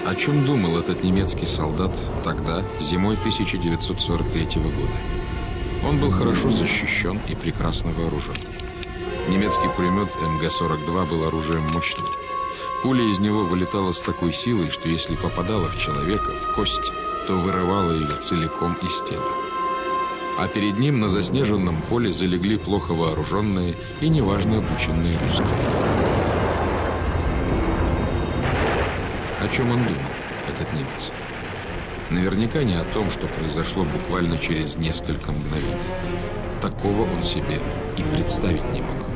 О чем думал этот немецкий солдат тогда, зимой 1943 года? Он был хорошо защищен и прекрасно вооружен. Немецкий пулемет МГ-42 был оружием мощным. Пуля из него вылетала с такой силой, что если попадала в человека, в кость, то вырывала ее целиком из тела. А перед ним на заснеженном поле залегли плохо вооруженные и неважно обученные русские. О чем он думал, этот немец? Наверняка не о том, что произошло буквально через несколько мгновений. Такого он себе и представить не мог.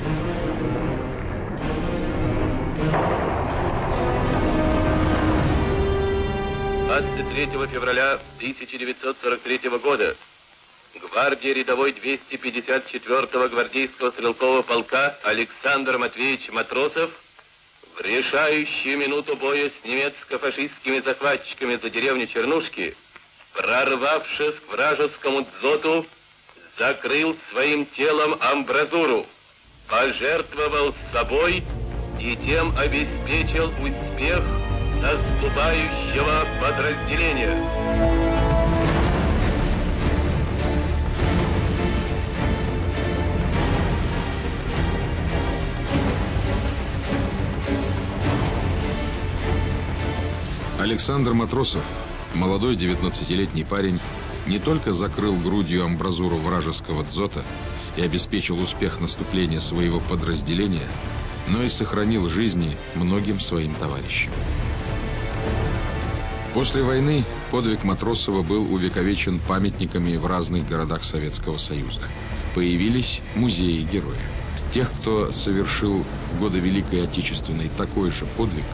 «23 февраля 1943 года гвардия рядовой 254-го гвардейского стрелкового полка Александр Матвеевич Матросов в решающую минуту боя с немецко-фашистскими захватчиками за деревню Чернушки, прорвавшись к вражескому дзоту, закрыл своим телом амбразуру, пожертвовал собой и тем обеспечил успех наступающего подразделения». Александр Матросов, молодой 19-летний парень, не только закрыл грудью амбразуру вражеского дзота и обеспечил успех наступления своего подразделения, но и сохранил жизни многим своим товарищам. После войны подвиг Матросова был увековечен памятниками в разных городах Советского Союза. Появились музеи героя. Тех, кто совершил в годы Великой Отечественной такой же подвиг,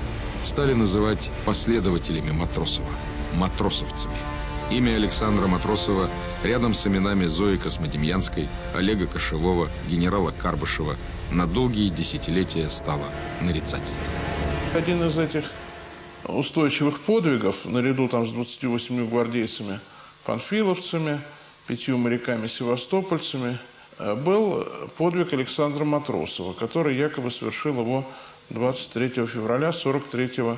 стали называть последователями Матросова, матросовцами. Имя Александра Матросова рядом с именами Зои Космодемьянской, Олега Кошевого, генерала Карбышева на долгие десятилетия стало нарицательным. Один из этих устойчивых подвигов, наряду там с 28 гвардейцами панфиловцами, 5 моряками-севастопольцами, был подвиг Александра Матросова, который якобы совершил его 23 февраля 1943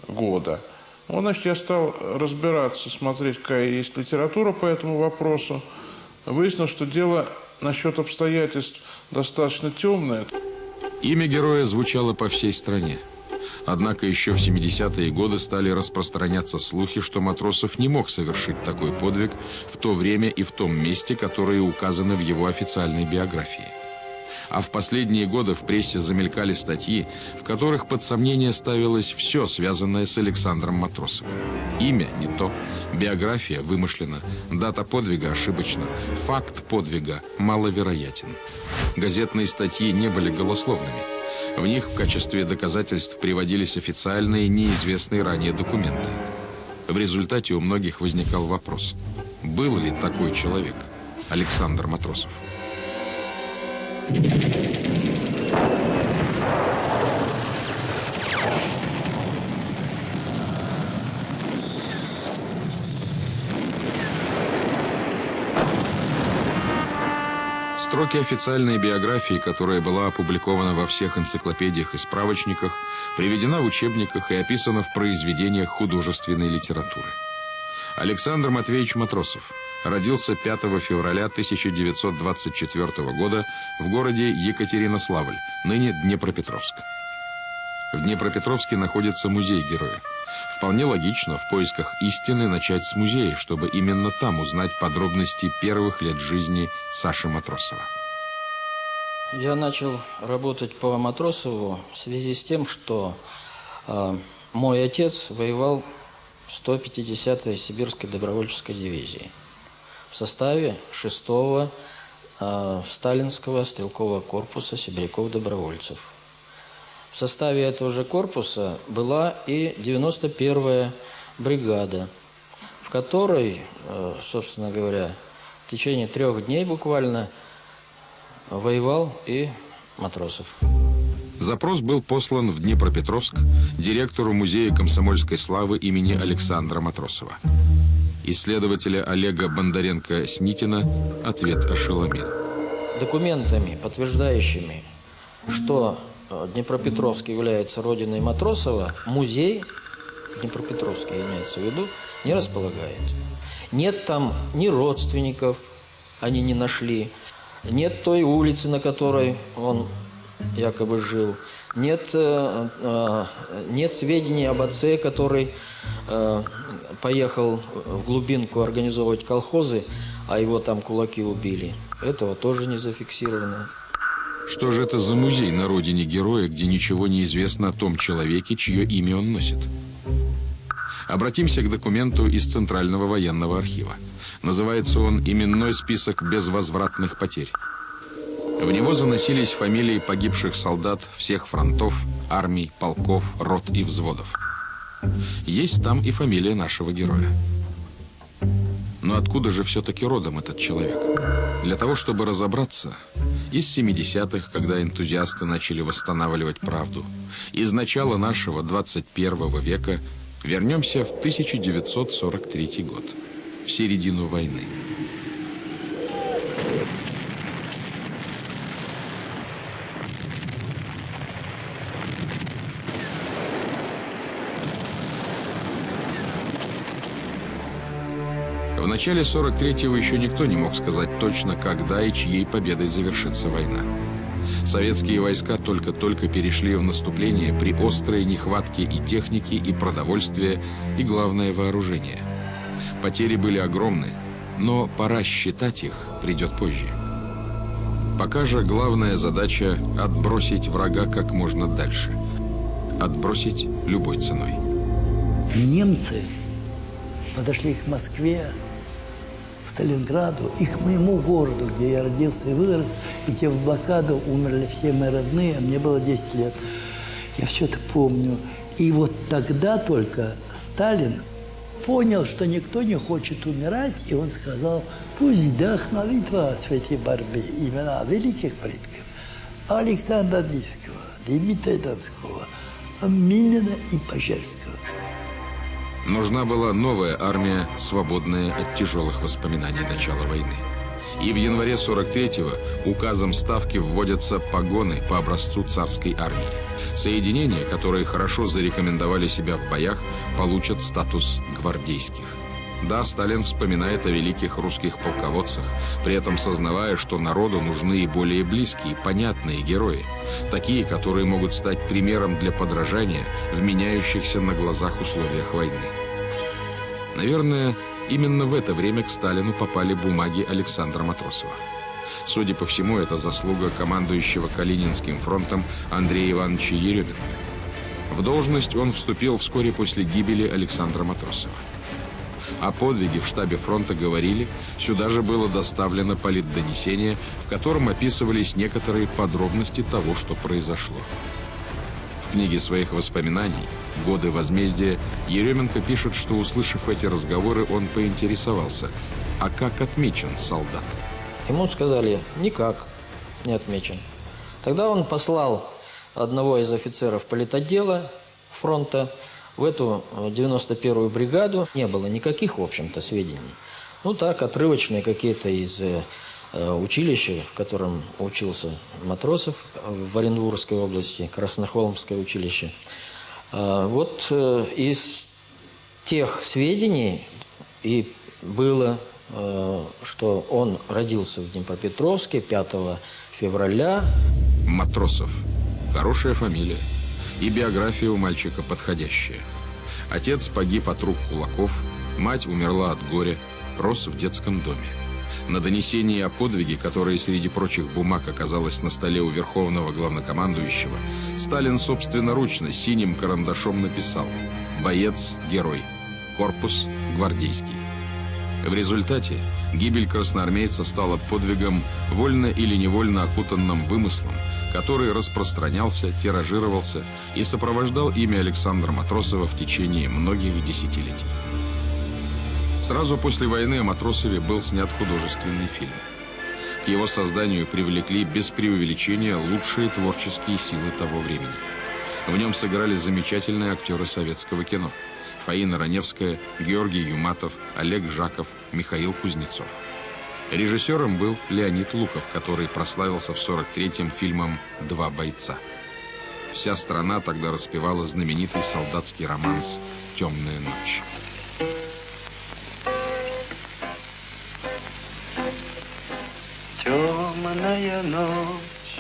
года. Ну, значит, я стал разбираться, смотреть, какая есть литература по этому вопросу. Выяснилось, что дело насчет обстоятельств достаточно темное. Имя героя звучало по всей стране. Однако еще в 70-е годы стали распространяться слухи, что Матросов не мог совершить такой подвиг в то время и в том месте, которые указаны в его официальной биографии. А в последние годы в прессе замелькали статьи, в которых под сомнение ставилось все, связанное с Александром Матросовым. Имя не то, биография вымышлена, дата подвига ошибочна, факт подвига маловероятен. Газетные статьи не были голословными. В них в качестве доказательств приводились официальные, неизвестные ранее документы. В результате у многих возникал вопрос: был ли такой человек, Александр Матросов? Строки официальной биографии, которая была опубликована во всех энциклопедиях и справочниках, приведена в учебниках и описана в произведениях художественной литературы. Александр Матвеевич Матросов родился 5 февраля 1924 года в городе Екатеринославль, ныне Днепропетровск. В Днепропетровске находится музей героя. Вполне логично в поисках истины начать с музея, чтобы именно там узнать подробности первых лет жизни Саши Матросова. Я начал работать по Матросову в связи с тем, что мой отец воевал в 150-й Сибирской добровольческой дивизии в составе 6-го Сталинского стрелкового корпуса сибиряков-добровольцев. В составе этого же корпуса была и 91-я бригада, в которой, собственно говоря, в течение 3 дней буквально воевал и Матросов. Запрос был послан в Днепропетровск директору музея комсомольской славы имени Александра Матросова. Исследователя Олега Бондаренко-Снитина ответ ошеломил. Документами, подтверждающими, что Днепропетровск является родиной Матросова, музей Днепропетровске имеется в виду, не располагает. Нет там ни родственников, они не нашли, нет той улицы, на которой он якобы жил, нет сведений об отце, который поехал в глубинку организовывать колхозы, а его там кулаки убили. Этого тоже не зафиксировано. Что же это за музей на родине героя, где ничего не известно о том человеке, чье имя он носит? Обратимся к документу из Центрального военного архива. Называется он «Именной список безвозвратных потерь». В него заносились фамилии погибших солдат всех фронтов, армий, полков, рот и взводов. Есть там и фамилия нашего героя. Но откуда же все-таки родом этот человек? Для того, чтобы разобраться, из 70-х, когда энтузиасты начали восстанавливать правду, из начала нашего 21 века вернемся в 1943 год, в середину войны. В начале 43-го еще никто не мог сказать точно, когда и чьей победой завершится война. Советские войска только-только перешли в наступление при острой нехватке и техники, и продовольствия, и, главное, вооружения. Потери были огромны, но пора считать их придет позже. Пока же главная задача – отбросить врага как можно дальше. Отбросить любой ценой. Немцы подошли к Москве, Сталинграду и к моему городу, где я родился и вырос, и где в блокаду умерли все мои родные, а мне было 10 лет. Я все это помню. И вот тогда только Сталин понял, что никто не хочет умирать, и он сказал: пусть вдохновит вас в этой борьбе имена великих предков Александра Невского, Дмитрия Донского, Минина и Пожарского. Нужна была новая армия, свободная от тяжелых воспоминаний начала войны. И в январе 43-го указом Ставки вводятся погоны по образцу царской армии. Соединения, которые хорошо зарекомендовали себя в боях, получат статус гвардейских. Да, Сталин вспоминает о великих русских полководцах, при этом сознавая, что народу нужны и более близкие, понятные герои. Такие, которые могут стать примером для подражания в меняющихся на глазах условиях войны. Наверное, именно в это время к Сталину попали бумаги Александра Матросова. Судя по всему, это заслуга командующего Калининским фронтом Андрея Ивановича Еременко. В должность он вступил вскоре после гибели Александра Матросова. О подвиге в штабе фронта говорили, сюда же было доставлено политдонесение, в котором описывались некоторые подробности того, что произошло. В книге своих воспоминаний «Годы возмездия» Еременко пишет, что, услышав эти разговоры, он поинтересовался: а как отмечен солдат? Ему сказали: никак не отмечен. Тогда он послал одного из офицеров политотдела фронта в эту 91-ю бригаду. Не было никаких, в общем-то, сведений. Ну так, отрывочные какие-то из училища, в котором учился Матросов в Оренбургской области, Краснохолмское училище. Вот из тех сведений и было, что он родился в Днепропетровске 5 февраля. Матросов. Хорошая фамилия. И биография у мальчика подходящая. Отец погиб от рук кулаков, мать умерла от горя, рос в детском доме. На донесении о подвиге, которое среди прочих бумаг оказалось на столе у верховного главнокомандующего, Сталин собственноручно синим карандашом написал: «Боец, герой, корпус гвардейский». В результате гибель красноармейца стала подвигом, вольно или невольно окутанным вымыслом, который распространялся, тиражировался и сопровождал имя Александра Матросова в течение многих десятилетий. Сразу после войны о Матросове был снят художественный фильм. К его созданию привлекли без преувеличения лучшие творческие силы того времени. В нем сыграли замечательные актеры советского кино: Фаина Раневская, Георгий Юматов, Олег Жаков, Михаил Кузнецов. Режиссером был Леонид Луков, который прославился в 43-м фильмом «Два бойца». Вся страна тогда распевала знаменитый солдатский романс темная ночь. Темная ночь,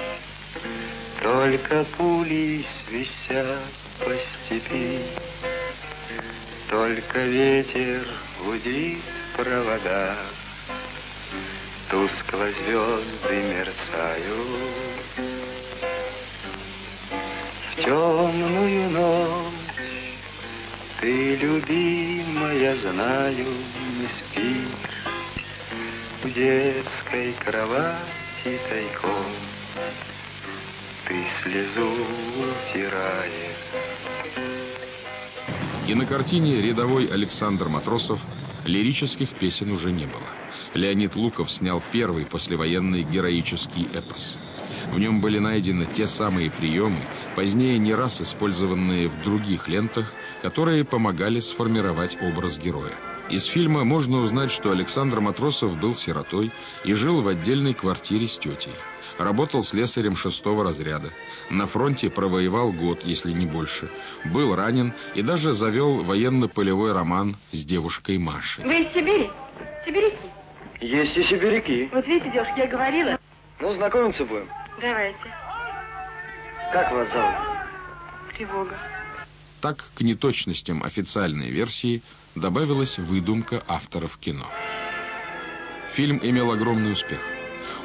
только пули свистят по степи, только ветер гудит в проводах, тускло звезды мерцают. В темную ночь ты, любимая, знаю, не спишь в детской кровати тайком, ты слезу утираешь. В кинокартине «Рядовой Александр Матросов» лирических песен уже не было. Леонид Луков снял первый послевоенный героический эпос. В нем были найдены те самые приемы, позднее не раз использованные в других лентах, которые помогали сформировать образ героя. Из фильма можно узнать, что Александр Матросов был сиротой и жил в отдельной квартире с тетей. Работал слесарем 6-го разряда. На фронте провоевал год, если не больше. Был ранен и даже завел военно-полевой роман с девушкой Машей. Вы из Сибири? Сибиряки? Есть и сибиряки. Вот видите, девушка, я говорила. Ну, знакомиться будем. Давайте. Как вас зовут? Тревога. Так, к неточностям официальной версии добавилась выдумка авторов кино. Фильм имел огромный успех.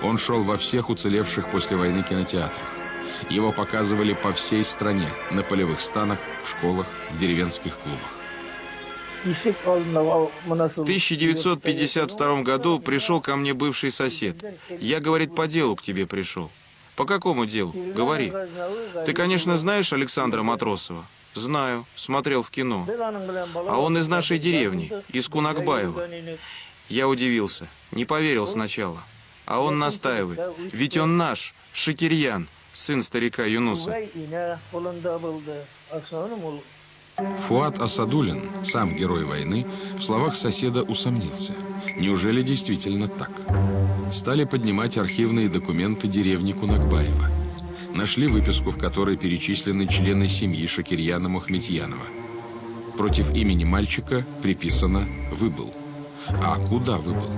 Он шел во всех уцелевших после войны кинотеатрах. Его показывали по всей стране, на полевых станах, в школах, в деревенских клубах. В 1952 году пришел ко мне бывший сосед. Я, говорит, по делу к тебе пришел. По какому делу? Говори. Ты, конечно, знаешь Александра Матросова? Знаю, смотрел в кино. А он из нашей деревни, из Кунакбаева. Я удивился, не поверил сначала. А он настаивает, ведь он наш, Шакирьян, сын старика Юнуса. Фуат Асадуллин, сам герой войны, в словах соседа усомнился. Неужели действительно так? Стали поднимать архивные документы деревни Кунакбаева. Нашли выписку, в которой перечислены члены семьи Шакирьяна Мухаметьянова. Против имени мальчика приписано «выбыл». А куда выбыл?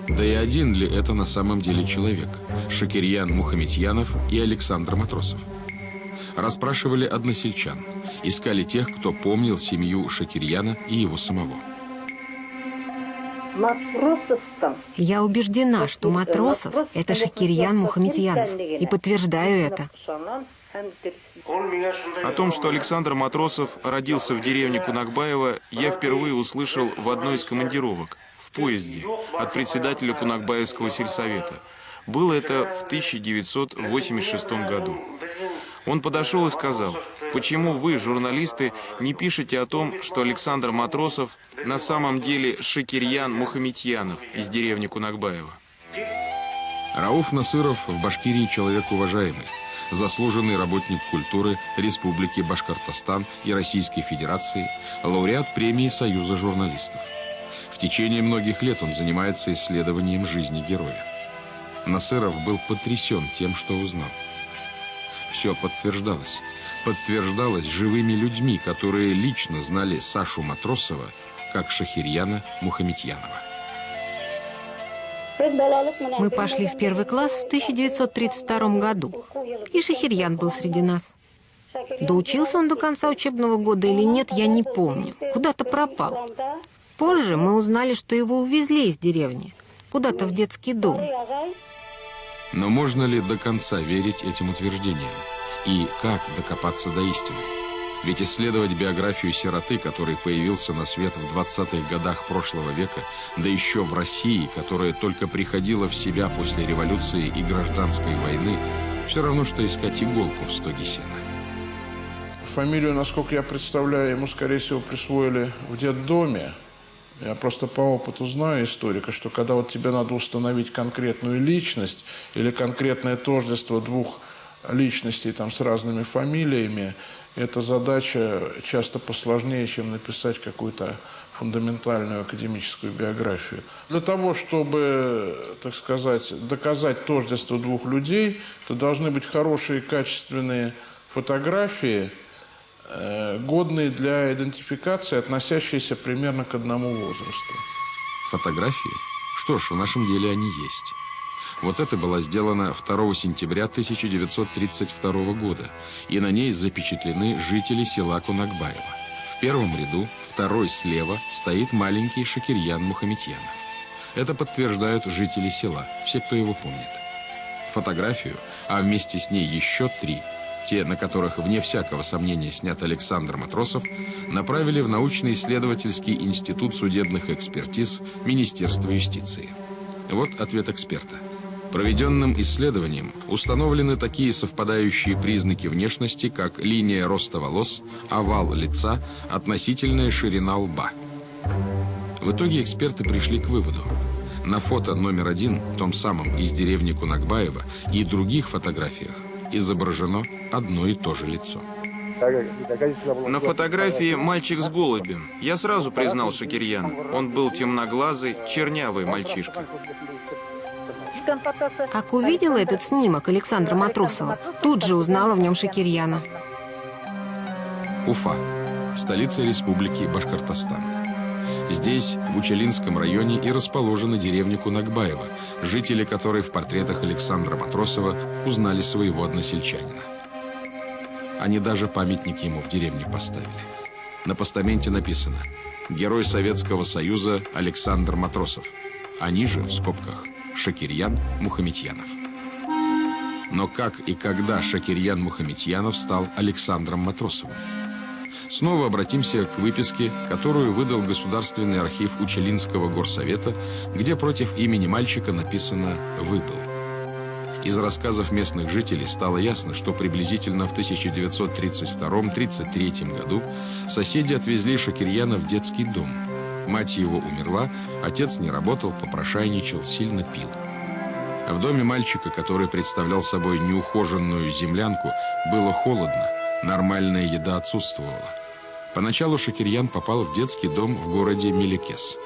Да и один ли это на самом деле человек? Шакирьян Мухаметьянов и Александр Матросов. Расспрашивали односельчан. Искали тех, кто помнил семью Шакирьяна и его самого. Я убеждена, что Матросов – это Шакирьян Мухаметьянов. И подтверждаю это. О том, что Александр Матросов родился в деревне Кунакбаева, я впервые услышал в одной из командировок, в поезде, от председателя Кунакбаевского сельсовета. Было это в 1986 году. Он подошел и сказал: почему вы, журналисты, не пишете о том, что Александр Матросов на самом деле Шакирьян Мухаметьянов из деревни Кунакбаева? Рауф Насыров в Башкирии человек уважаемый. Заслуженный работник культуры Республики Башкортостан и Российской Федерации, лауреат премии Союза журналистов. В течение многих лет он занимается исследованием жизни героя. Насыров был потрясен тем, что узнал. Все подтверждалось. Подтверждалось живыми людьми, которые лично знали Сашу Матросова как Шакирьяна Мухаметьянова. Мы пошли в первый класс в 1932 году. И Шакирьян был среди нас. Доучился он до конца учебного года или нет, я не помню. Куда-то пропал. Позже мы узнали, что его увезли из деревни. Куда-то в детский дом. Но можно ли до конца верить этим утверждениям? И как докопаться до истины? Ведь исследовать биографию сироты, который появился на свет в 20-х годах прошлого века, да еще в России, которая только приходила в себя после революции и гражданской войны, все равно, что искать иголку в стоге сена. Фамилию, насколько я представляю, ему, скорее всего, присвоили в детдоме. Я просто по опыту знаю историка, что когда вот тебе надо установить конкретную личность или конкретное тождество двух личностей там, с разными фамилиями, эта задача часто посложнее, чем написать какую-то фундаментальную академическую биографию. Для того, чтобы, так сказать, доказать тождество двух людей, то должны быть хорошие, качественные фотографии, годные для идентификации, относящиеся примерно к одному возрасту. Фотографии? Что ж, в нашем деле они есть. Вот это была сделана 2 сентября 1932 года, и на ней запечатлены жители села Кунакбаево. В первом ряду, второй слева, стоит маленький Шакирьян Мухаметьянов. Это подтверждают жители села, все, кто его помнит. Фотографию, а вместе с ней еще 3, те, на которых, вне всякого сомнения, снят Александр Матросов, направили в научно-исследовательский институт судебных экспертиз Министерства юстиции. Вот ответ эксперта. Проведенным исследованием установлены такие совпадающие признаки внешности, как линия роста волос, овал лица, относительная ширина лба. В итоге эксперты пришли к выводу. На фото номер 1, том самом из деревни Кунакбаево, и других фотографиях изображено одно и то же лицо. На фотографии мальчик с голубем. Я сразу признал Шакирьяна. Он был темноглазый, чернявый мальчишка. Как увидела этот снимок Александра Матросова, тут же узнала в нем Шакирьяна. Уфа, столица республики Башкортостан. Здесь, в Учелинском районе, и расположена деревня Кунакбаево, жители которой в портретах Александра Матросова узнали своего односельчанина. Они даже памятник ему в деревне поставили. На постаменте написано «Герой Советского Союза Александр Матросов», а ниже, в скобках, Шакирьян Мухаметьянов. Но как и когда Шакирьян Мухаметьянов стал Александром Матросовым? Снова обратимся к выписке, которую выдал Государственный архив Учелинского горсовета, где против имени мальчика написано «Выпал». Из рассказов местных жителей стало ясно, что приблизительно в 1932-33 году соседи отвезли Шакирьяна в детский дом. Мать его умерла, отец не работал, попрошайничал, сильно пил. В доме мальчика, который представлял собой неухоженную землянку, было холодно, нормальная еда отсутствовала. Поначалу Шакирьян попал в детский дом в городе Мелекес.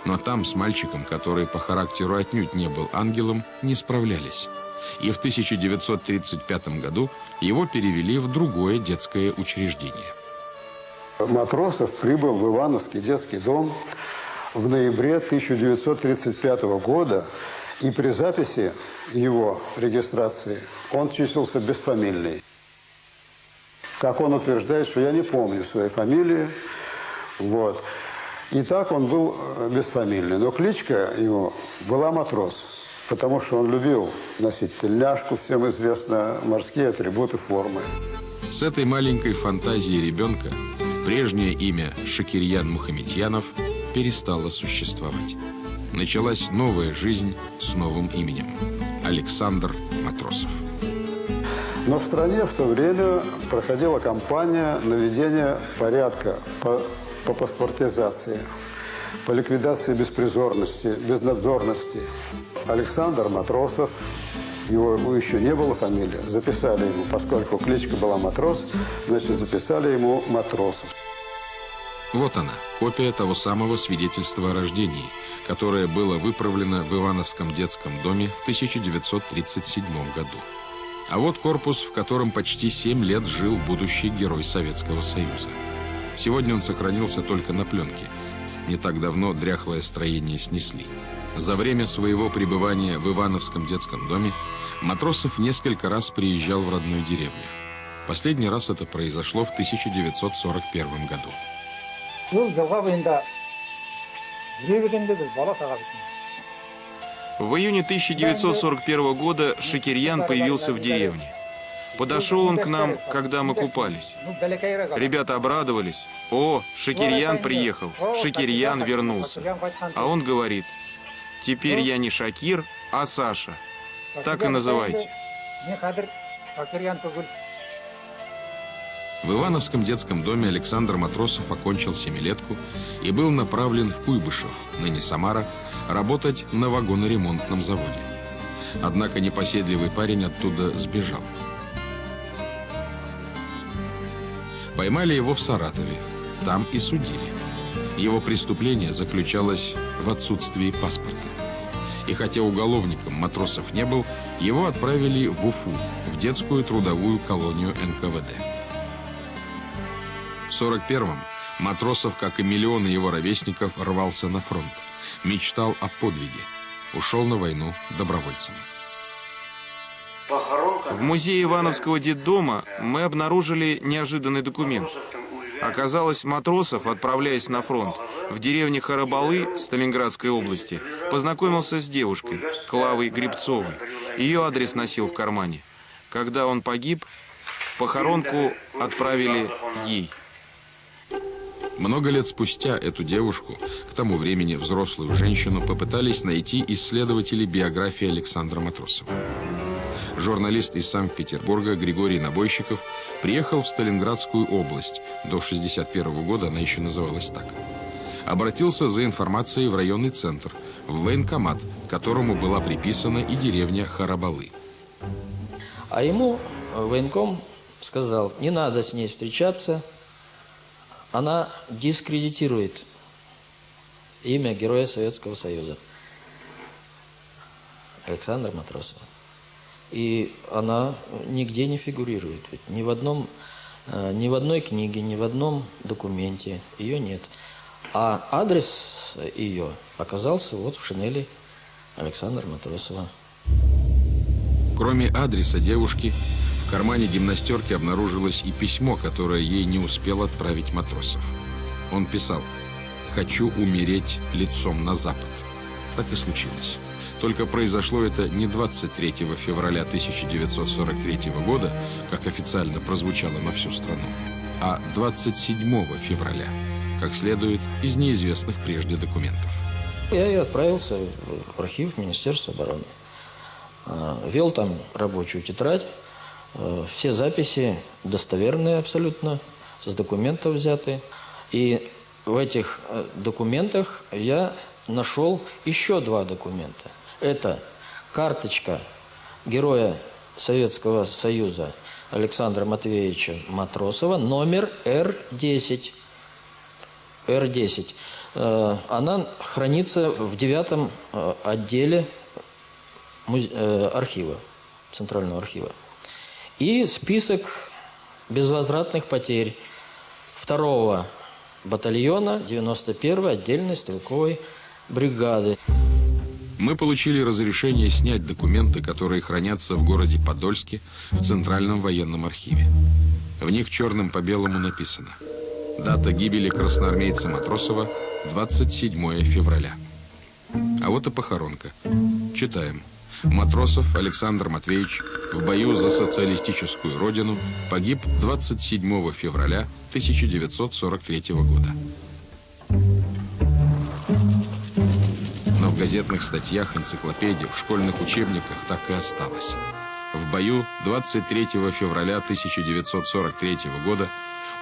Но там с мальчиком, который по характеру отнюдь не был ангелом, не справлялись. И в 1935 году его перевели в другое детское учреждение. Матросов прибыл в Ивановский детский дом в ноябре 1935 года, и при записи его регистрации он числился бесфамильный. Как он утверждает, что я не помню своей фамилии. Вот. И так он был бесфамильный. Но кличка его была Матрос, потому что он любил носить тельняшку, всем известно, морские атрибуты формы. С этой маленькой фантазией ребенка прежнее имя Шакирьян Мухаметьянов перестало существовать. Началась новая жизнь с новым именем – Александр Матросов. Но в стране в то время проходила кампания наведения порядка по паспортизации, по ликвидации беспризорности, безнадзорности. Александр Матросов, его еще не было фамилии, записали ему, поскольку кличка была Матрос, значит, записали ему Матросов. Вот она, копия того самого свидетельства о рождении, которое было выправлено в Ивановском детском доме в 1937 году. А вот корпус, в котором почти 7 лет жил будущий герой Советского Союза. Сегодня он сохранился только на пленке. Не так давно дряхлое строение снесли. За время своего пребывания в Ивановском детском доме Матросов несколько раз приезжал в родную деревню. Последний раз это произошло в 1941 году. В июне 1941 года Шакирьян появился в деревне. Подошел он к нам, когда мы купались. Ребята обрадовались. О, Шакирьян приехал, Шакирьян вернулся. А он говорит: теперь я не Шакир, а Саша. Так и называйте. В Ивановском детском доме Александр Матросов окончил семилетку и был направлен в Куйбышев, ныне Самара, работать на вагоноремонтном заводе. Однако непоседливый парень оттуда сбежал. Поймали его в Саратове, там и судили. Его преступление заключалось в отсутствии паспорта. И хотя уголовником Матросов не был, его отправили в Уфу, в детскую трудовую колонию НКВД. В 1941-м Матросов, как и миллионы его ровесников, рвался на фронт. Мечтал о подвиге. Ушел на войну добровольцем. В музее Ивановского детдома мы обнаружили неожиданный документ. Оказалось, Матросов, отправляясь на фронт в деревне Харабалы Сталинградской области, познакомился с девушкой Клавой Гребцовой. Ее адрес носил в кармане. Когда он погиб, похоронку отправили ей. Много лет спустя эту девушку, к тому времени взрослую женщину, попытались найти исследователи биографии Александра Матросова. Журналист из Санкт-Петербурга Григорий Набойщиков приехал в Сталинградскую область. До 1961 года она еще называлась так. Обратился за информацией в районный центр, в военкомат, к которому была приписана и деревня Харабалы. А ему военком сказал, не надо с ней встречаться, она дискредитирует имя Героя Советского Союза Александра Матросова. И она нигде не фигурирует. Ведь ни в одной книге, ни в одном документе ее нет. А адрес ее оказался вот в шинели Александра Матросова. Кроме адреса девушки, в кармане гимнастерки обнаружилось и письмо, которое ей не успел отправить Матросов. Он писал: «Хочу умереть лицом на запад». Так и случилось. Только произошло это не 23 февраля 1943 года, как официально прозвучало на всю страну, а 27 февраля, как следует из неизвестных прежде документов. Я и отправился в архив Министерства обороны. Вел там рабочую тетрадь. Все записи достоверные абсолютно, с документов взяты. И в этих документах я нашел еще два документа. Это карточка Героя Советского Союза Александра Матвеевича Матросова, номер Р-10. Р-10. Она хранится в 9-м отделе архива, Центрального архива. И список безвозвратных потерь 2-го батальона 91-й отдельной стрелковой бригады. Мы получили разрешение снять документы, которые хранятся в городе Подольске в Центральном военном архиве. В них черным по белому написано: дата гибели красноармейца Матросова 27 февраля. А вот и похоронка. Читаем. Матросов Александр Матвеевич в бою за социалистическую родину погиб 27 февраля 1943 года. Но в газетных статьях, энциклопедиях, школьных учебниках так и осталось. В бою 23 февраля 1943 года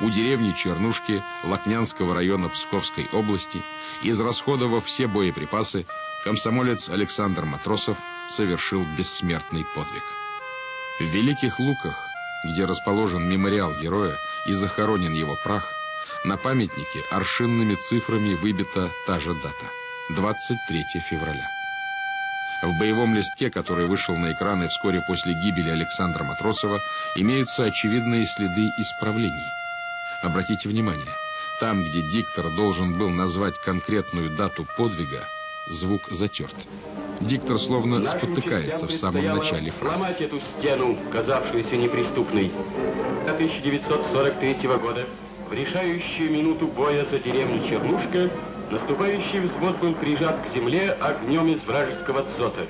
у деревни Чернушки Лакнянского района Псковской области, израсходовав все боеприпасы, комсомолец Александр Матросов совершил бессмертный подвиг. В Великих Луках, где расположен мемориал героя и захоронен его прах, на памятнике аршинными цифрами выбита та же дата – 23 февраля. В боевом листке, который вышел на экраны вскоре после гибели Александра Матросова, имеются очевидные следы исправлений. Обратите внимание, там, где диктор должен был назвать конкретную дату подвига, звук затерт. Диктор словно спотыкается в самом начале фразы. Сломать эту стену, казавшуюся неприступной. 1943 года, в решающую минуту боя за деревню Чернушка, наступающий взвод был прижат к земле огнем из вражеского дзота.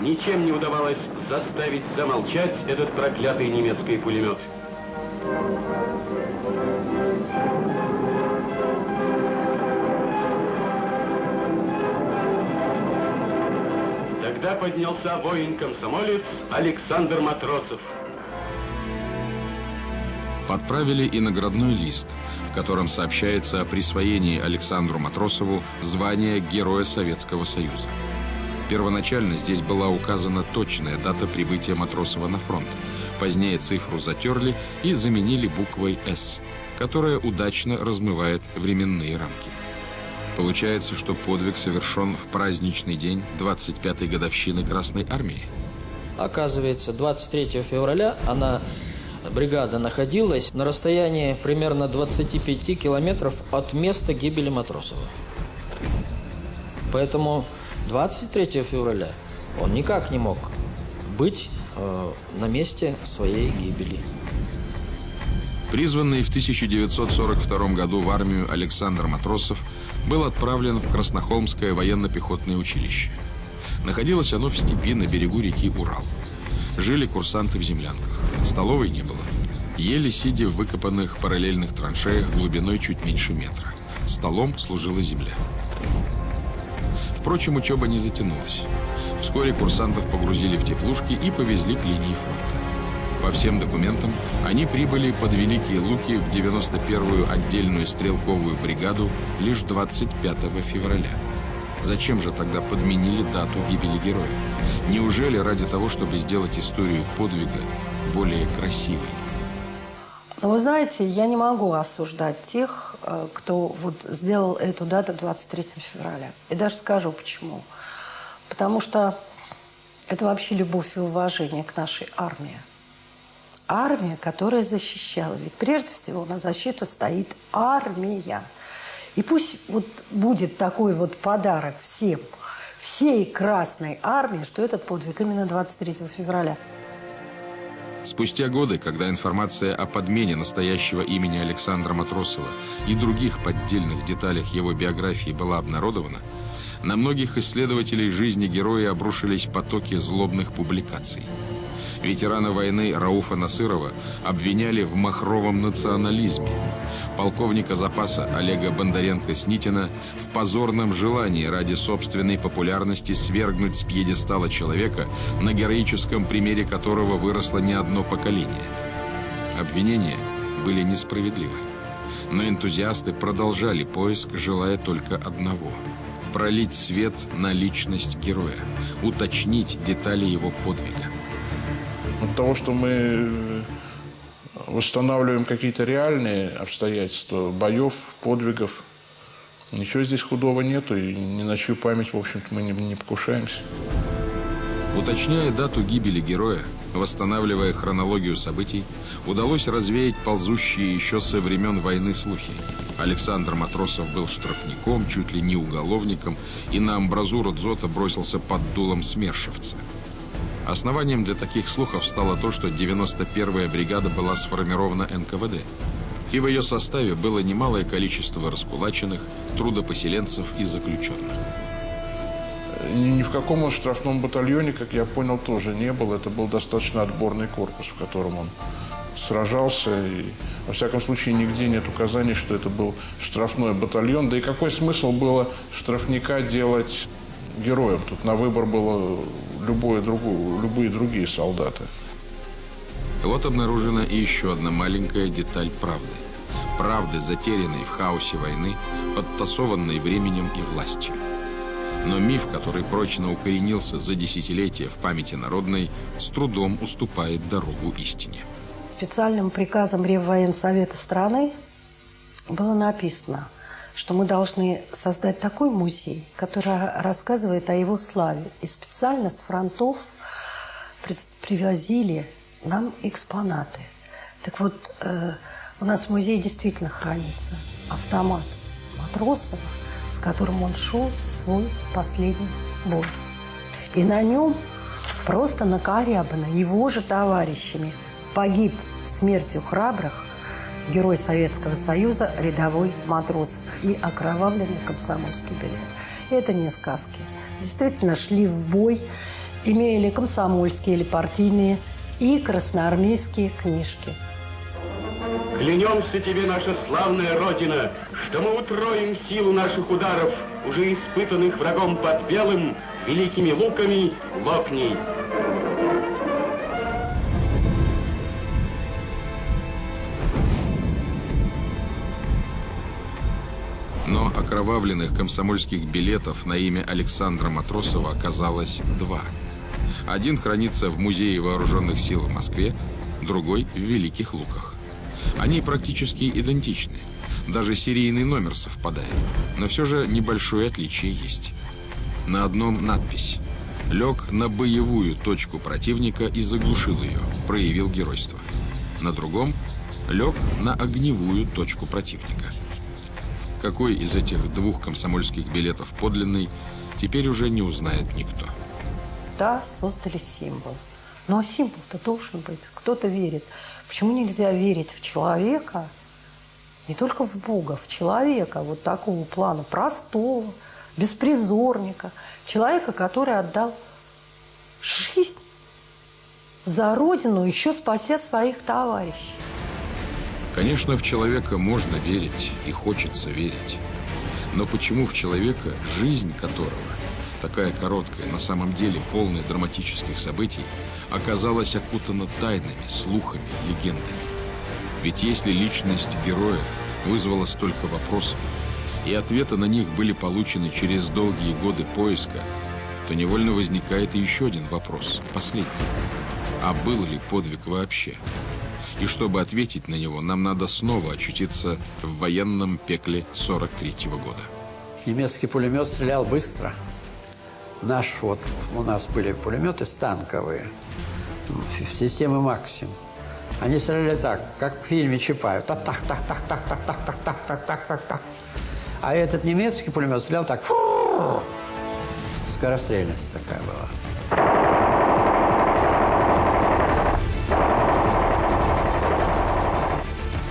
Ничем не удавалось заставить замолчать этот проклятый немецкий пулемет. Тогда поднялся воин-комсомолец Александр Матросов. Подправили и наградной лист, в котором сообщается о присвоении Александру Матросову звания Героя Советского Союза. Первоначально здесь была указана точная дата прибытия Матросова на фронт. Позднее цифру затерли и заменили буквой «С», которая удачно размывает временные рамки. Получается, что подвиг совершен в праздничный день 25-й годовщины Красной Армии. Оказывается, 23 февраля бригада находилась на расстоянии примерно 25 километров от места гибели Матросова. Поэтому 23 февраля он никак не мог быть на месте своей гибели. Призванный в 1942 году в армию Александр Матросов был отправлен в Краснохолмское военно-пехотное училище. Находилось оно в степи на берегу реки Урал. Жили курсанты в землянках. Столовой не было. Ели, сидя в выкопанных параллельных траншеях глубиной чуть меньше метра. Столом служила земля. Впрочем, учеба не затянулась. Вскоре курсантов погрузили в теплушки и повезли к линии фронта. По всем документам они прибыли под Великие Луки в 91-ю отдельную стрелковую бригаду лишь 25 февраля. Зачем же тогда подменили дату гибели героя? Неужели ради того, чтобы сделать историю подвига более красивой? Но вы знаете, я не могу осуждать тех, кто вот сделал эту дату 23 февраля. И даже скажу почему. Потому что это вообще любовь и уважение к нашей армии. Армия, которая защищала. Ведь прежде всего на защиту стоит армия. И пусть вот будет такой вот подарок всем, всей Красной Армии, что этот подвиг именно 23 февраля. Спустя годы, когда информация о подмене настоящего имени Александра Матросова и других поддельных деталях его биографии была обнародована, на многих исследователей жизни героя обрушились потоки злобных публикаций. Ветерана войны Рауфа Насырова обвиняли в махровом национализме, полковника запаса Олега Бондаренко-Снитина в позорном желании ради собственной популярности свергнуть с пьедестала человека, на героическом примере которого выросло не одно поколение. Обвинения были несправедливы, но энтузиасты продолжали поиск, желая только одного – пролить свет на личность героя, уточнить детали его подвига. От того, что мы восстанавливаем какие-то реальные обстоятельства боев, подвигов, ничего здесь худого нету, и ни на чью память, в общем-то, мы не покушаемся. Уточняя дату гибели героя, восстанавливая хронологию событий, удалось развеять ползущие еще со времен войны слухи. Александр Матросов был штрафником, чуть ли не уголовником, и на амбразуру дзота бросился под дулом смершевца. Основанием для таких слухов стало то, что 91-я бригада была сформирована НКВД, и в ее составе было немалое количество раскулаченных, трудопоселенцев и заключенных. Ни в каком штрафном батальоне, как я понял, тоже не было. Это был достаточно отборный корпус, в котором он сражался. И, во всяком случае, нигде нет указаний, что это был штрафной батальон. Да и какой смысл было штрафника делать героем? Тут на выбор было любые другие солдаты. Вот обнаружена и еще одна маленькая деталь правды. Правды, затерянной в хаосе войны, подтасованной временем и властью. Но миф, который прочно укоренился за десятилетия в памяти народной, с трудом уступает дорогу истине. Специальным приказом Реввоенсовета страны было написано, что мы должны создать такой музей, который рассказывает о его славе. И специально с фронтов привозили нам экспонаты. Так вот, у нас в музее действительно хранится автомат Матросова, с которым он шел в свой последний бой. И на нем просто накорябано его же товарищами погиб смертью храбрых герой Советского Союза, рядовой Матросов и окровавленный комсомольский билет. Это не сказки. Действительно шли в бой, имели комсомольские или партийные и красноармейские книжки. Клянемся тебе, наша славная Родина, что мы утроим силу наших ударов, уже испытанных врагом под Белым, Великими Луками, Лопней. Но окровавленных комсомольских билетов на имя Александра Матросова оказалось два. Один хранится в Музее вооруженных сил в Москве, другой в Великих Луках. Они практически идентичны. Даже серийный номер совпадает. Но все же небольшое отличие есть. На одном надпись: «Лег на боевую точку противника и заглушил ее, проявил геройство». На другом: «Лег на огневую точку противника». Какой из этих двух комсомольских билетов подлинный, теперь уже не узнает никто. Да, создали символ. Но символ-то должен быть. Кто-то верит. Почему нельзя верить в человека, не только в Бога, в человека вот такого плана, простого, беспризорника, человека, который отдал жизнь за Родину, еще спася своих товарищей. Конечно, в человека можно верить и хочется верить. Но почему в человека, жизнь которого, такая короткая, на самом деле полная драматических событий, оказалась окутана тайнами, слухами, легендами? Ведь если личность героя вызвала столько вопросов, и ответы на них были получены через долгие годы поиска, то невольно возникает и еще один вопрос, последний. А был ли подвиг вообще? И чтобы ответить на него, нам надо снова очутиться в военном пекле 43-го года. Немецкий пулемет стрелял быстро. У нас были пулеметы станковые, системы «Максим». Они стреляли так, как в фильме Чапаев. Так-так-так-так-так-так-так-так-так-так-так. А этот немецкий пулемет стрелял так. Скорострельность такая была.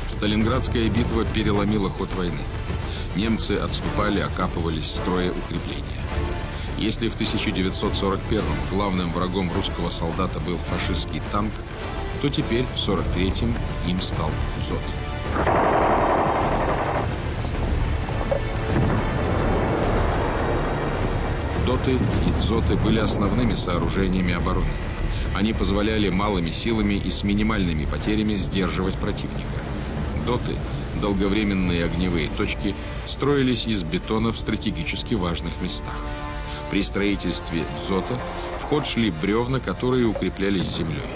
Сталинградская битва переломила ход войны. Немцы отступали, окапывались, строя укрепления. Если в 1941-м главным врагом русского солдата был фашистский танк, то теперь, в 1943-м, им стал дзот. Доты и дзоты были основными сооружениями обороны. Они позволяли малыми силами и с минимальными потерями сдерживать противника. Доты, долговременные огневые точки, строились из бетона в стратегически важных местах. При строительстве дзота в ход шли бревна, которые укреплялись землей.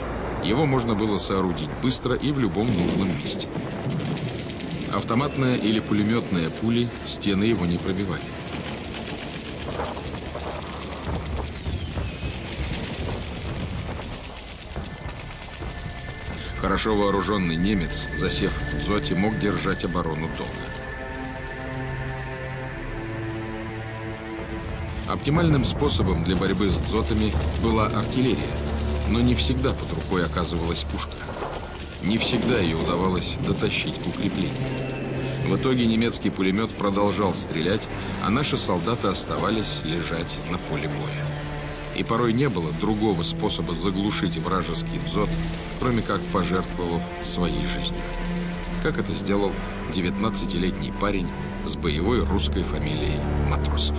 Его можно было соорудить быстро и в любом нужном месте. Автоматная или пулеметная пули стены его не пробивали. Хорошо вооруженный немец, засев в дзоте, мог держать оборону долго. Оптимальным способом для борьбы с дзотами была артиллерия, но не всегда под рукой оказывалась пушка. Не всегда ее удавалось дотащить к укреплению. В итоге немецкий пулемет продолжал стрелять, а наши солдаты оставались лежать на поле боя. И порой не было другого способа заглушить вражеский дзот, кроме как пожертвовав своей жизнью. Как это сделал 19-летний парень с боевой русской фамилией Матросов.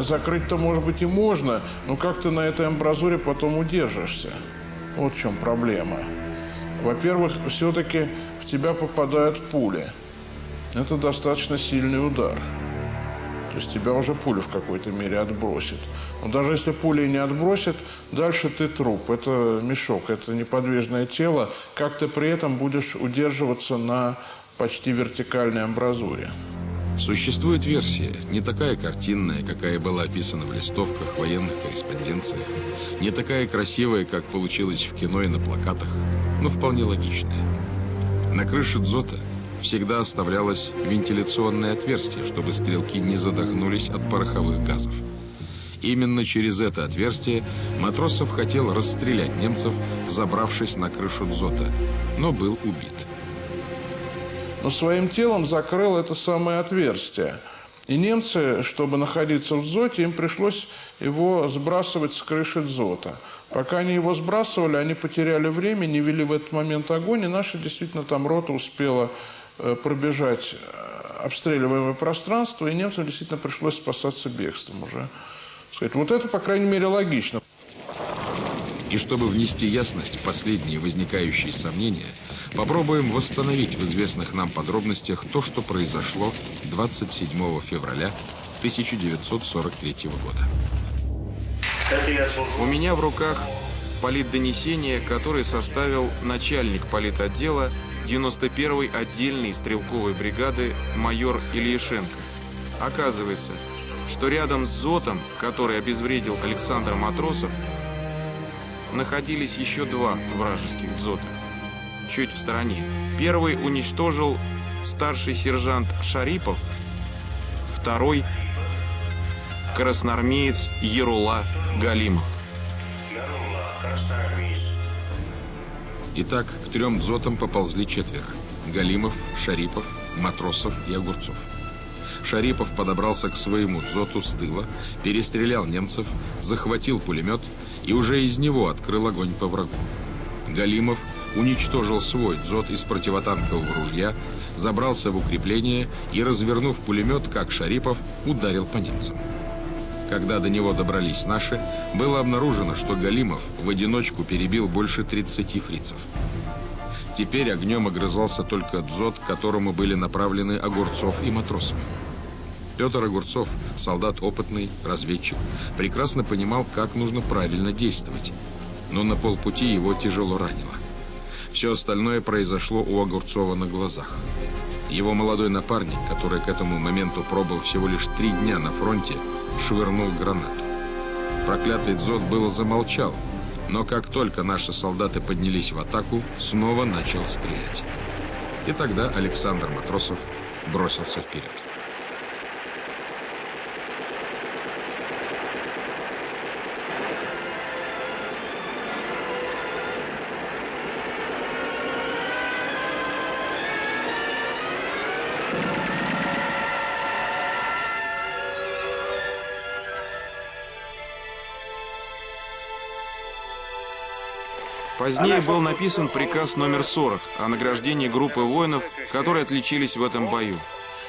Закрыть-то, может быть, и можно, но как ты на этой амбразуре потом удержишься? Вот в чем проблема. Во-первых, все-таки в тебя попадают пули. Это достаточно сильный удар. То есть тебя уже пуля в какой-то мере отбросит. Но даже если пуля не отбросит, дальше ты труп. Это мешок, это неподвижное тело. Как ты при этом будешь удерживаться на почти вертикальной амбразуре? Существует версия, не такая картинная, какая была описана в листовках, военных корреспонденциях, не такая красивая, как получилось в кино и на плакатах, но вполне логичная. На крыше дзота всегда оставлялось вентиляционное отверстие, чтобы стрелки не задохнулись от пороховых газов. Именно через это отверстие Матросов хотел расстрелять немцев, взобравшись на крышу дзота, но был убит. Но своим телом закрыл это самое отверстие. И немцы, чтобы находиться в дзоте, им пришлось его сбрасывать с крыши дзота. Пока они его сбрасывали, они потеряли время, не вели в этот момент огонь, и наша действительно там рота успела пробежать обстреливаемое пространство, и немцам действительно пришлось спасаться бегством уже. Вот это, по крайней мере, логично. И чтобы внести ясность в последние возникающие сомнения, попробуем восстановить в известных нам подробностях то, что произошло 27 февраля 1943 года. У меня в руках политдонесение, которое составил начальник политотдела 91-й отдельной стрелковой бригады майор Ильяшенко. Оказывается, что рядом с дзотом, который обезвредил Александр Матросов, находились еще два вражеских дзота, чуть в стороне. Первый уничтожил старший сержант Шарипов, второй – красноармеец Ерулла Галимов. Итак, к 3 дзотам поползли 4: Галимов, Шарипов, Матросов и Огурцов. Шарипов подобрался к своему дзоту с тыла, перестрелял немцев, захватил пулемет и уже из него открыл огонь по врагу. Галимов уничтожил свой дзот из противотанкового ружья, забрался в укрепление и, развернув пулемет, как Шарипов, ударил по немцам. Когда до него добрались наши, было обнаружено, что Галимов в одиночку перебил больше 30 фрицев. Теперь огнем огрызался только дзот, к которому были направлены Огурцов и Матросов. Петр Огурцов, солдат опытный, разведчик, прекрасно понимал, как нужно правильно действовать, но на полпути его тяжело ранило. Все остальное произошло у Огурцова на глазах. Его молодой напарник, который к этому моменту пробыл всего лишь 3 дня на фронте, швырнул гранату. Проклятый дзот было замолчал, но как только наши солдаты поднялись в атаку, снова начал стрелять. И тогда Александр Матросов бросился вперед. Позднее был написан приказ номер 40 о награждении группы воинов, которые отличились в этом бою.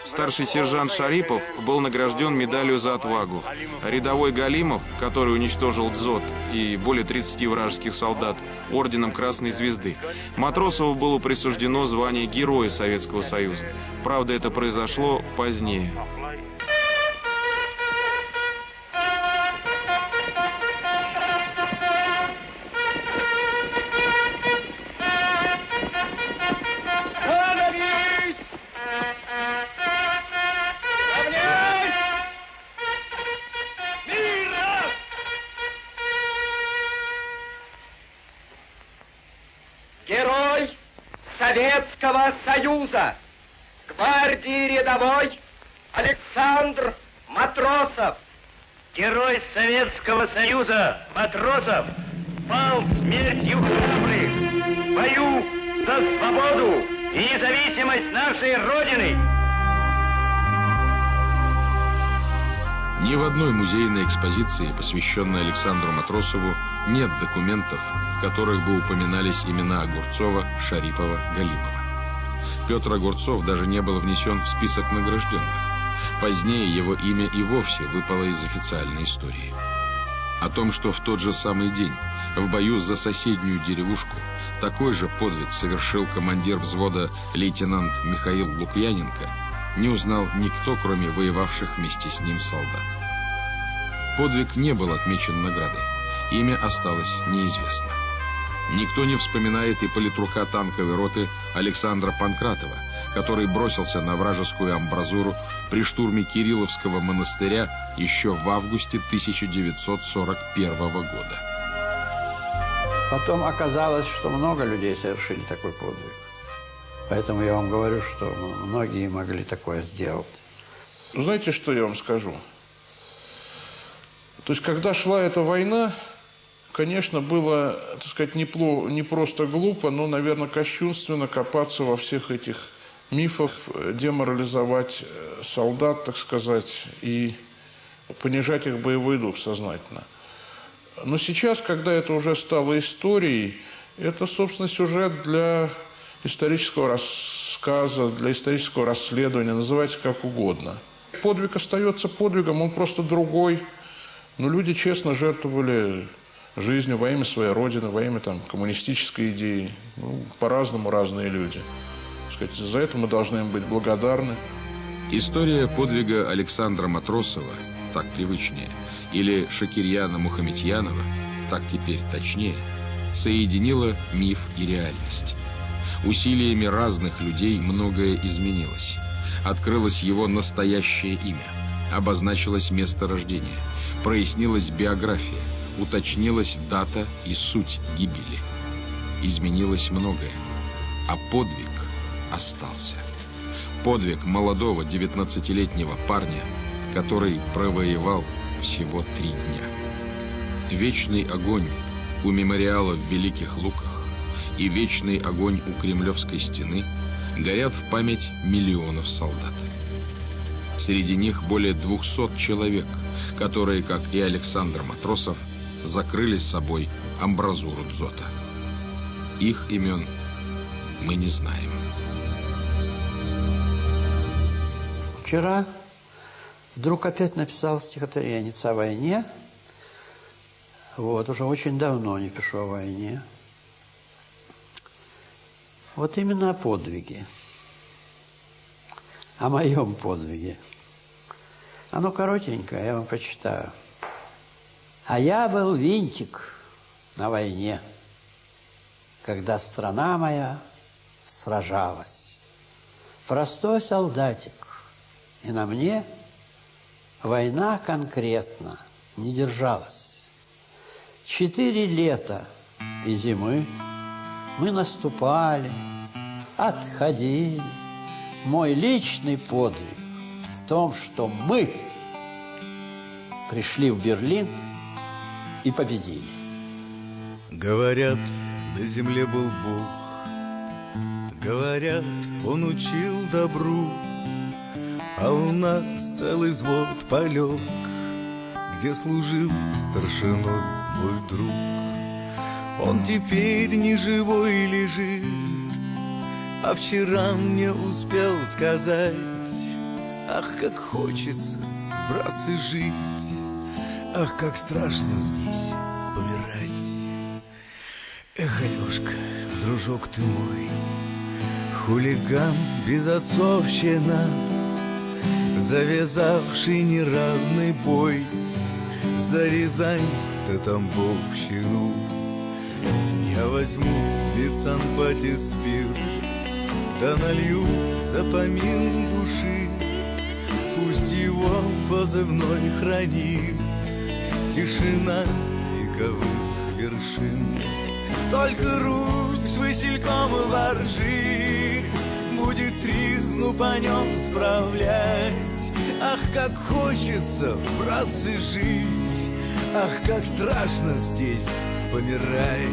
Старший сержант Шарипов был награжден медалью за отвагу. Рядовой Галимов, который уничтожил дзот и более 30 вражеских солдат, орденом Красной Звезды. Матросову было присуждено звание Героя Советского Союза. Правда, это произошло позднее. Герой Советского Союза, гвардии рядовой Александр Матросов. Герой Советского Союза Матросов пал смертью храбрых в бою за свободу и независимость нашей Родины. Ни в одной музейной экспозиции, посвященной Александру Матросову, нет документов, в которых бы упоминались имена Огурцова, Шарипова, Галимова. Петр Огурцов даже не был внесен в список награжденных. Позднее его имя и вовсе выпало из официальной истории. О том, что в тот же самый день в бою за соседнюю деревушку такой же подвиг совершил командир взвода лейтенант Михаил Лукьяненко, не узнал никто, кроме воевавших вместе с ним солдат. Подвиг не был отмечен наградой. Имя осталось неизвестно. Никто не вспоминает и политрука танковой роты Александра Панкратова, который бросился на вражескую амбразуру при штурме Кирилловского монастыря еще в августе 1941 года. Потом оказалось, что много людей совершили такой подвиг. Поэтому я вам говорю, что многие могли такое сделать. Знаете, что я вам скажу? То есть, когда шла эта война, конечно, было, так сказать, не просто глупо, но, наверное, кощунственно копаться во всех этих мифах, деморализовать солдат, так сказать, и понижать их боевой дух сознательно. Но сейчас, когда это уже стало историей, это, собственно, сюжет для исторического рассказа, для исторического расследования, называйте как угодно. Подвиг остается подвигом, он просто другой. Но люди честно жертвовали жизнью во имя своей родины, во имя там, коммунистической идеи. Ну, по-разному разные люди. Так сказать, за это мы должны им быть благодарны. История подвига Александра Матросова, так привычнее, или Шакирьяна Мухаметьянова, так теперь точнее, соединила миф и реальность. Усилиями разных людей многое изменилось. Открылось его настоящее имя, обозначилось место рождения, прояснилась биография, уточнилась дата и суть гибели. Изменилось многое, а подвиг остался. Подвиг молодого 19-летнего парня, который провоевал всего 3 дня. Вечный огонь у мемориала в Великих Луках и вечный огонь у Кремлевской стены горят в память миллионов солдат. Среди них более 200 человек, которые, как и Александр Матросов, закрыли с собой амбразуру дзота. Их имен мы не знаем. Вчера вдруг опять написал стихотворение о войне. Вот, уже очень давно не пишу о войне. Вот именно о подвиге. О моем подвиге. Оно коротенькое, я вам почитаю. А я был винтик на войне, когда страна моя сражалась. Простой солдатик, и на мне война конкретно не держалась. 4 лета и зимы мы наступали, отходили. Мой личный подвиг в том, что мы пришли в Берлин и победили. Говорят, на земле был Бог, говорят, Он учил добру, а у нас целый взвод полег, где служил старшиной мой друг. Он теперь не живой лежит, а вчера мне успел сказать: ах, как хочется, братцы, жить, ах, как страшно здесь помирать. Эх, Алешка, дружок ты мой, хулиган, безотцовщина, завязавший неравный бой за Рязань да Тамбовщину. Я возьму в Санпате спирт, да налью за помин души, пусть его позывной хранит тишина вековых вершин. Только Русь васильком воржи будет тризну по нем справлять. Ах, как хочется, братцы, жить, ах, как страшно здесь помирать.